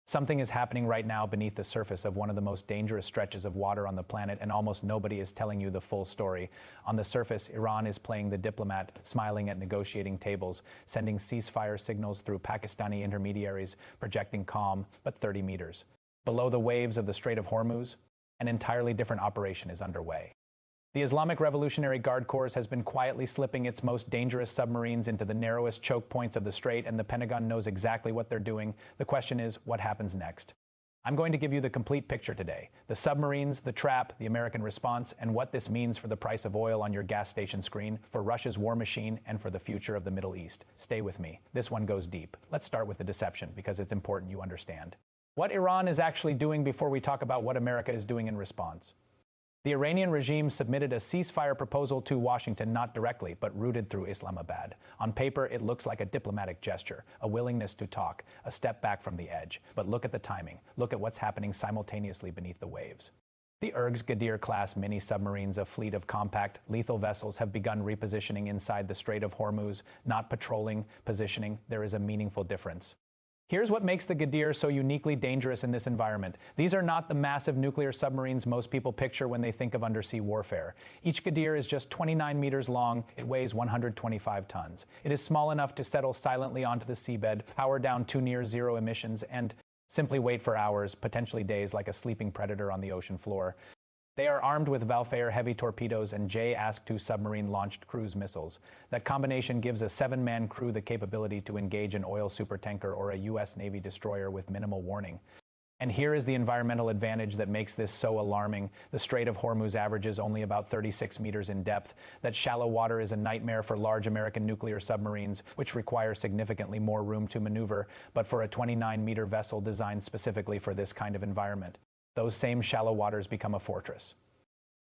Something is happening right now beneath the surface of one of the most dangerous stretches of water on the planet, and almost nobody is telling you the full story. On the surface, Iran is playing the diplomat, smiling at negotiating tables, sending ceasefire signals through Pakistani intermediaries, projecting calm, but 30 meters. Below the waves of the Strait of Hormuz, an entirely different operation is underway. The Islamic Revolutionary Guard Corps has been quietly slipping its most dangerous submarines into the narrowest choke points of the strait, and the Pentagon knows exactly what they're doing. The question is, what happens next? I'm going to give you the complete picture today. The submarines, the trap, the American response, and what this means for the price of oil on your gas station screen, for Russia's war machine, and for the future of the Middle East. Stay with me. This one goes deep. Let's start with the deception, because it's important you understand what Iran is actually doing before we talk about what America is doing in response. The Iranian regime submitted a ceasefire proposal to Washington, not directly, but routed through Islamabad. On paper, it looks like a diplomatic gesture, a willingness to talk, a step back from the edge. But look at the timing. Look at what's happening simultaneously beneath the waves. The Gadir-class mini-submarines, a fleet of compact, lethal vessels, have begun repositioning inside the Strait of Hormuz, not patrolling, positioning. There is a meaningful difference. Here's what makes the Gadir so uniquely dangerous in this environment. These are not the massive nuclear submarines most people picture when they think of undersea warfare. Each Gadir is just 29 meters long. It weighs 125 tons. It is small enough to settle silently onto the seabed, power down to near zero emissions, and simply wait for hours, potentially days, like a sleeping predator on the ocean floor. They are armed with Valfair heavy torpedoes and J-2 submarine-launched cruise missiles. That combination gives a 7-man crew the capability to engage an oil supertanker or a U.S. Navy destroyer with minimal warning. And here is the environmental advantage that makes this so alarming. The Strait of Hormuz averages only about 36 meters in depth. That shallow water is a nightmare for large American nuclear submarines, which require significantly more room to maneuver, but for a 29-meter vessel designed specifically for this kind of environment, those same shallow waters become a fortress.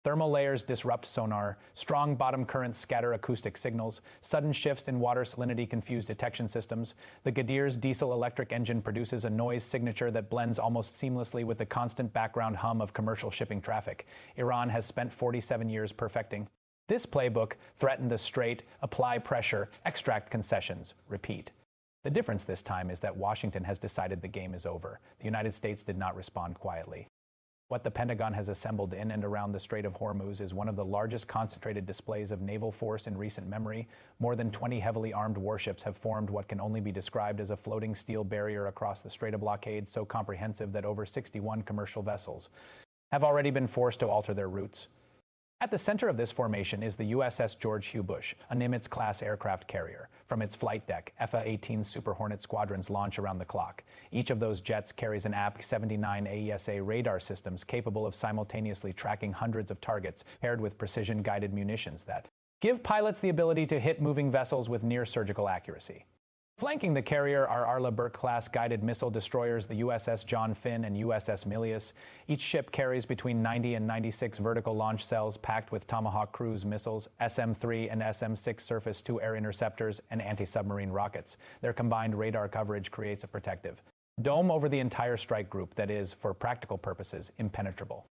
Thermal layers disrupt sonar, strong bottom currents scatter acoustic signals, sudden shifts in water salinity confuse detection systems. The Gadir's diesel-electric engine produces a noise signature that blends almost seamlessly with the constant background hum of commercial shipping traffic. Iran has spent 47 years perfecting this playbook: threaten the strait, apply pressure, extract concessions, repeat. The difference this time is that Washington has decided the game is over. The United States did not respond quietly. What the Pentagon has assembled in and around the Strait of Hormuz is one of the largest concentrated displays of naval force in recent memory. More than 20 heavily armed warships have formed what can only be described as a floating steel barrier across the Strait of blockade, so comprehensive that over 61 commercial vessels have already been forced to alter their routes. At the center of this formation is the USS George H. Bush, a Nimitz-class aircraft carrier. From its flight deck, FA-18 Super Hornet squadrons launch around the clock. Each of those jets carries an AP-79 AESA radar systems capable of simultaneously tracking hundreds of targets, paired with precision-guided munitions that give pilots the ability to hit moving vessels with near-surgical accuracy. Flanking the carrier are Arleigh Burke-class guided missile destroyers, the USS John Finn and USS Milius. Each ship carries between 90 and 96 vertical launch cells packed with Tomahawk cruise missiles, SM-3 and SM-6 surface-to-air interceptors, and anti-submarine rockets. Their combined radar coverage creates a protective dome over the entire strike group that is, for practical purposes, impenetrable.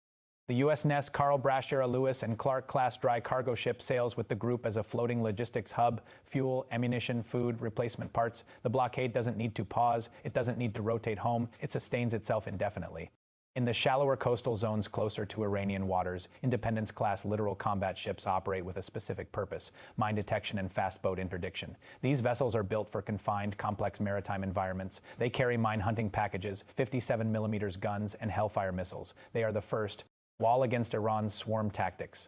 The USNS Carl Brashear Lewis and Clark-class dry cargo ship sails with the group as a floating logistics hub: fuel, ammunition, food, replacement parts. The blockade doesn't need to pause. It doesn't need to rotate home. It sustains itself indefinitely. In the shallower coastal zones closer to Iranian waters, Independence-class littoral combat ships operate with a specific purpose: mine detection and fast boat interdiction. These vessels are built for confined, complex maritime environments. They carry mine-hunting packages, 57mm guns, and Hellfire missiles. They are the first wall against Iran's swarm tactics.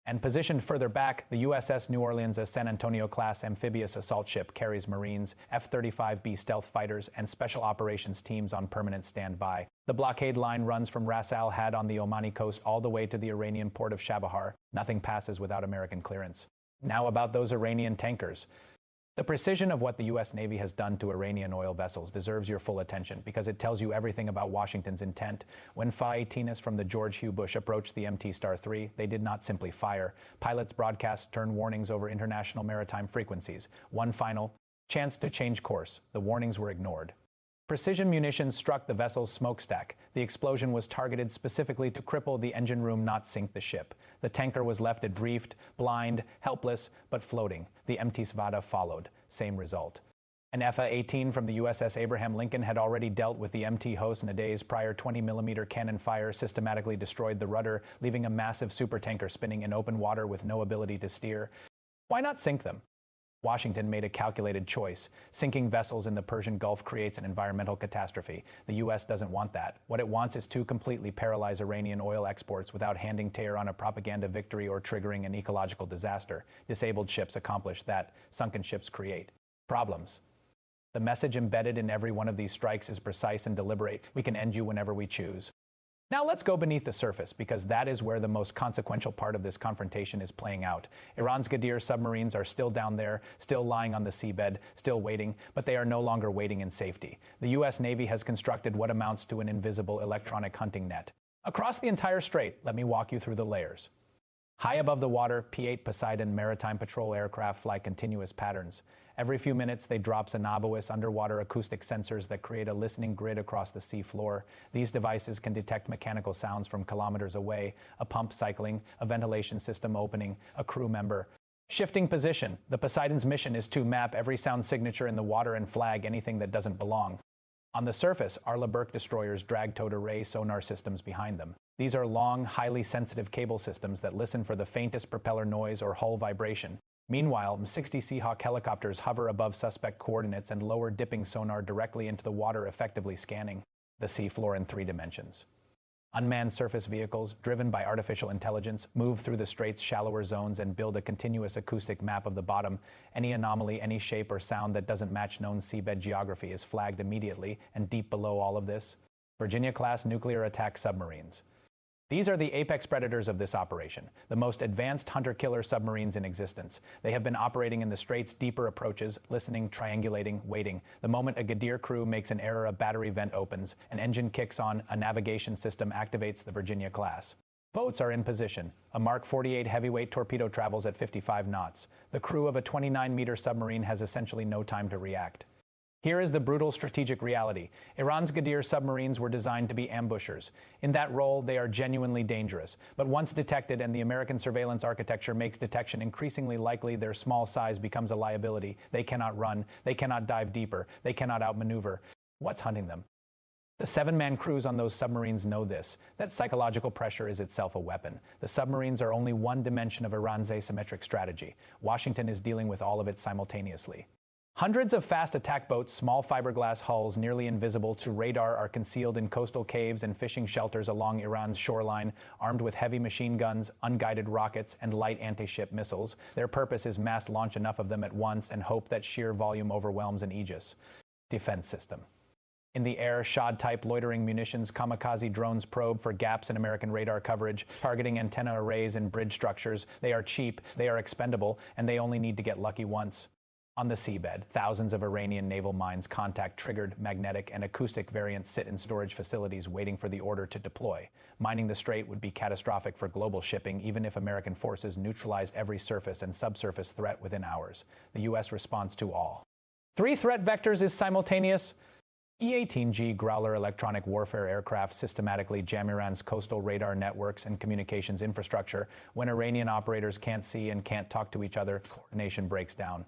And positioned further back, the USS New Orleans, a San Antonio-class amphibious assault ship, carries Marines, F-35B stealth fighters, and special operations teams on permanent standby. The blockade line runs from Ras Al Had on the Omani coast all the way to the Iranian port of Chabahar. Nothing passes without American clearance. Now about those Iranian tankers. The precision of what the U.S. Navy has done to Iranian oil vessels deserves your full attention because it tells you everything about Washington's intent. When Fa-18s from the George H. Bush approached the MT Star 3, they did not simply fire. Pilots broadcast stern warnings over international maritime frequencies. One final chance to change course. The warnings were ignored. Precision munitions struck the vessel's smokestack. The explosion was targeted specifically to cripple the engine room, not sink the ship. The tanker was left adrift, blind, helpless, but floating. The MT Svada followed. Same result. An FA-18 from the USS Abraham Lincoln had already dealt with the MT Host in a day's prior 20mm cannon fire systematically destroyed the rudder, leaving a massive supertanker spinning in open water with no ability to steer. Why not sink them? Washington made a calculated choice. Sinking vessels in the Persian Gulf creates an environmental catastrophe. The U.S. doesn't want that. What it wants is to completely paralyze Iranian oil exports without handing Tehran a propaganda victory or triggering an ecological disaster. Disabled ships accomplish that. Sunken ships create problems. The message embedded in every one of these strikes is precise and deliberate. We can end you whenever we choose. Now let's go beneath the surface, because that is where the most consequential part of this confrontation is playing out. Iran's Ghadir submarines are still down there, still lying on the seabed, still waiting, but they are no longer waiting in safety. The U.S. Navy has constructed what amounts to an invisible electronic hunting net. Across the entire strait, let me walk you through the layers. High above the water, P-8 Poseidon maritime patrol aircraft fly continuous patterns. Every few minutes, they drop anomalous underwater acoustic sensors that create a listening grid across the sea floor. These devices can detect mechanical sounds from kilometers away, a pump cycling, a ventilation system opening, a crew member. Shifting position. The Poseidon's mission is to map every sound signature in the water and flag anything that doesn't belong. On the surface, Arleigh Burke destroyers drag towed array sonar systems behind them. These are long, highly sensitive cable systems that listen for the faintest propeller noise or hull vibration. Meanwhile, M60 Seahawk helicopters hover above suspect coordinates and lower dipping sonar directly into the water, effectively scanning the seafloor in 3 dimensions. Unmanned surface vehicles, driven by artificial intelligence, move through the strait's shallower zones and build a continuous acoustic map of the bottom. Any anomaly, any shape or sound that doesn't match known seabed geography is flagged immediately, and deep below all of this, Virginia-class nuclear attack submarines. These are the apex predators of this operation, the most advanced hunter-killer submarines in existence. They have been operating in the strait's deeper approaches, listening, triangulating, waiting. The moment a Ghadir crew makes an error, a battery vent opens, an engine kicks on, a navigation system activates the Virginia-class. Boats are in position. A Mark 48 heavyweight torpedo travels at 55 knots. The crew of a 29-meter submarine has essentially no time to react. Here is the brutal strategic reality. Iran's Ghadir submarines were designed to be ambushers. In that role, they are genuinely dangerous. But once detected and the American surveillance architecture makes detection increasingly likely, their small size becomes a liability. They cannot run. They cannot dive deeper. They cannot outmaneuver. What's hunting them? The 7-man crews on those submarines know this, that psychological pressure is itself a weapon. The submarines are only one dimension of Iran's asymmetric strategy. Washington is dealing with all of it simultaneously. Hundreds of fast attack boats, small fiberglass hulls nearly invisible to radar, are concealed in coastal caves and fishing shelters along Iran's shoreline, armed with heavy machine guns, unguided rockets, and light anti-ship missiles. Their purpose is mass launch enough of them at once and hope that sheer volume overwhelms an Aegis defense system. In the air, Shad-type loitering munitions, kamikaze drones probe for gaps in American radar coverage, targeting antenna arrays and bridge structures. They are cheap, they are expendable, and they only need to get lucky once. On the seabed, thousands of Iranian naval mines, contact-triggered, magnetic, and acoustic variants sit in storage facilities waiting for the order to deploy. Mining the strait would be catastrophic for global shipping, even if American forces neutralized every surface and subsurface threat within hours. The U.S. responds to all 3 threat vectors is simultaneous. E-18G Growler electronic warfare aircraft systematically jam Iran's coastal radar networks and communications infrastructure. When Iranian operators can't see and can't talk to each other, coordination breaks down.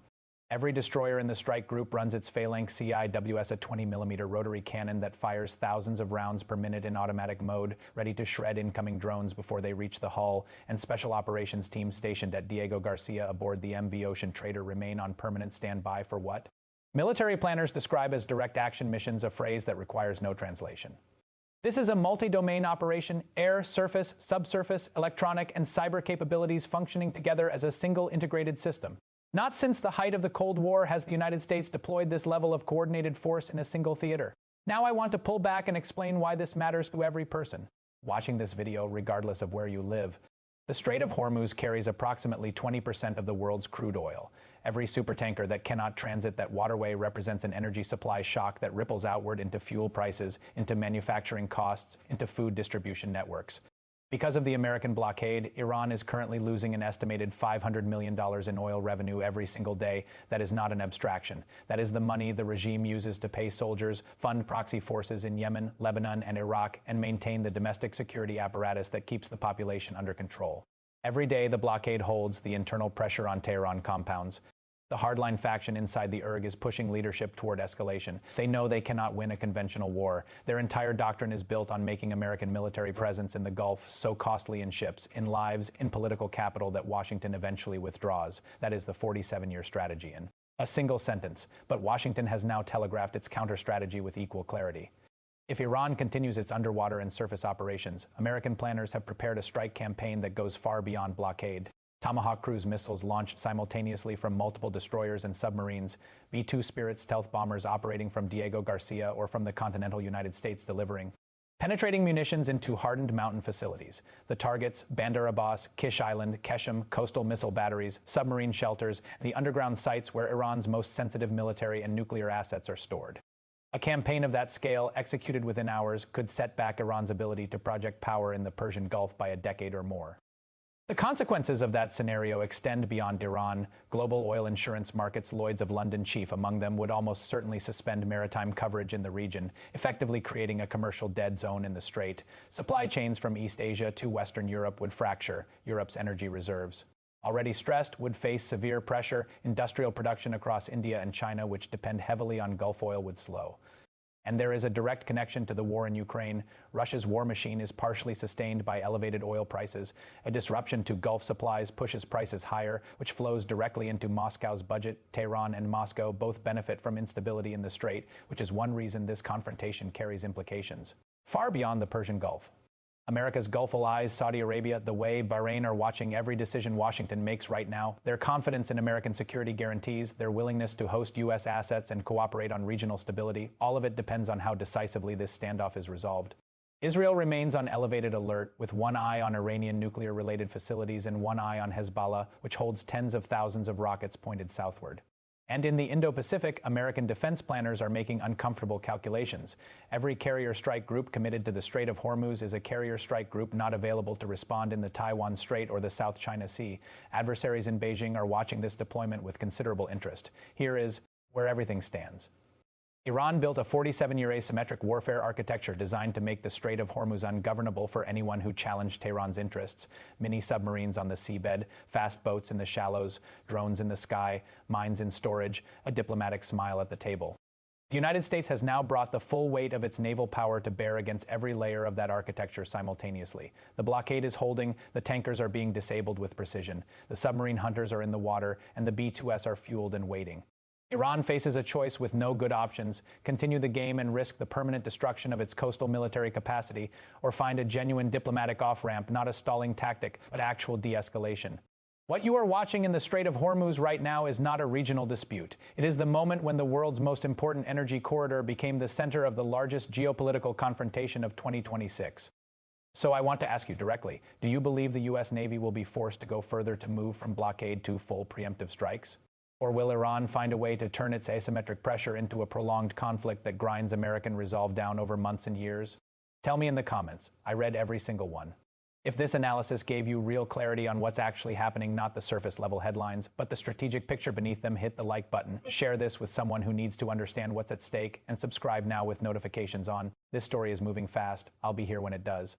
Every destroyer in the strike group runs its phalanx CIWS, a 20mm rotary cannon that fires thousands of rounds per minute in automatic mode, ready to shred incoming drones before they reach the hull, and special operations teams stationed at Diego Garcia aboard the MV Ocean Trader remain on permanent standby for what military planners describe as direct action missions, a phrase that requires no translation. This is a multi-domain operation, air, surface, subsurface, electronic, and cyber capabilities functioning together as a single integrated system. Not since the height of the Cold War has the United States deployed this level of coordinated force in a single theater. Now I want to pull back and explain why this matters to every person watching this video, regardless of where you live. The Strait of Hormuz carries approximately 20% of the world's crude oil. Every supertanker that cannot transit that waterway represents an energy supply shock that ripples outward into fuel prices, into manufacturing costs, into food distribution networks. Because of the American blockade, Iran is currently losing an estimated $500 million in oil revenue every single day. That is not an abstraction. That is the money the regime uses to pay soldiers, fund proxy forces in Yemen, Lebanon, and Iraq, and maintain the domestic security apparatus that keeps the population under control. Every day the blockade holds, the internal pressure on Tehran compounds. The hardline faction inside the URG is pushing leadership toward escalation. They know they cannot win a conventional war. Their entire doctrine is built on making American military presence in the Gulf so costly in ships, in lives, in political capital that Washington eventually withdraws. That is the 47-year strategy in a single sentence. But Washington has now telegraphed its counter-strategy with equal clarity. If Iran continues its underwater and surface operations, American planners have prepared a strike campaign that goes far beyond blockade. Tomahawk cruise missiles launched simultaneously from multiple destroyers and submarines, B-2 Spirit stealth bombers operating from Diego Garcia or from the continental United States delivering penetrating munitions into hardened mountain facilities. The targets, Bandar Abbas, Kish Island, Keshem, coastal missile batteries, submarine shelters, the underground sites where Iran's most sensitive military and nuclear assets are stored. A campaign of that scale, executed within hours, could set back Iran's ability to project power in the Persian Gulf by a decade or more. The consequences of that scenario extend beyond Iran. Global oil insurance markets, Lloyd's of London chief among them, would almost certainly suspend maritime coverage in the region, effectively creating a commercial dead zone in the strait. Supply chains from East Asia to Western Europe would fracture Europe's energy reserves. Already stressed, would face severe pressure. Industrial production across India and China, which depend heavily on Gulf oil, would slow. And there is a direct connection to the war in Ukraine. Russia's war machine is partially sustained by elevated oil prices. A disruption to Gulf supplies pushes prices higher, which flows directly into Moscow's budget. Tehran and Moscow both benefit from instability in the strait, which is one reason this confrontation carries implications far beyond the Persian Gulf. America's Gulf allies, Saudi Arabia, the way Bahrain are watching every decision Washington makes right now. Their confidence in American security guarantees, their willingness to host U.S. assets and cooperate on regional stability, all of it depends on how decisively this standoff is resolved. Israel remains on elevated alert, with one eye on Iranian nuclear-related facilities and one eye on Hezbollah, which holds tens of thousands of rockets pointed southward. And in the Indo-Pacific, American defense planners are making uncomfortable calculations. Every carrier strike group committed to the Strait of Hormuz is a carrier strike group not available to respond in the Taiwan Strait or the South China Sea. Adversaries in Beijing are watching this deployment with considerable interest. Here is where everything stands. Iran built a 47-year asymmetric warfare architecture designed to make the Strait of Hormuz ungovernable for anyone who challenged Tehran's interests. Mini submarines on the seabed, fast boats in the shallows, drones in the sky, mines in storage, a diplomatic smile at the table. The United States has now brought the full weight of its naval power to bear against every layer of that architecture simultaneously. The blockade is holding, the tankers are being disabled with precision, the submarine hunters are in the water, and the B-2S are fueled and waiting. Iran faces a choice with no good options: continue the game and risk the permanent destruction of its coastal military capacity, or find a genuine diplomatic off-ramp, not a stalling tactic, but actual de-escalation. What you are watching in the Strait of Hormuz right now is not a regional dispute. It is the moment when the world's most important energy corridor became the center of the largest geopolitical confrontation of 2026. So I want to ask you directly, do you believe the U.S. Navy will be forced to go further to move from blockade to full preemptive strikes? Or will Iran find a way to turn its asymmetric pressure into a prolonged conflict that grinds American resolve down over months and years? Tell me in the comments. I read every single one. If this analysis gave you real clarity on what's actually happening, not the surface-level headlines, but the strategic picture beneath them, hit the like button, share this with someone who needs to understand what's at stake, and subscribe now with notifications on. This story is moving fast. I'll be here when it does.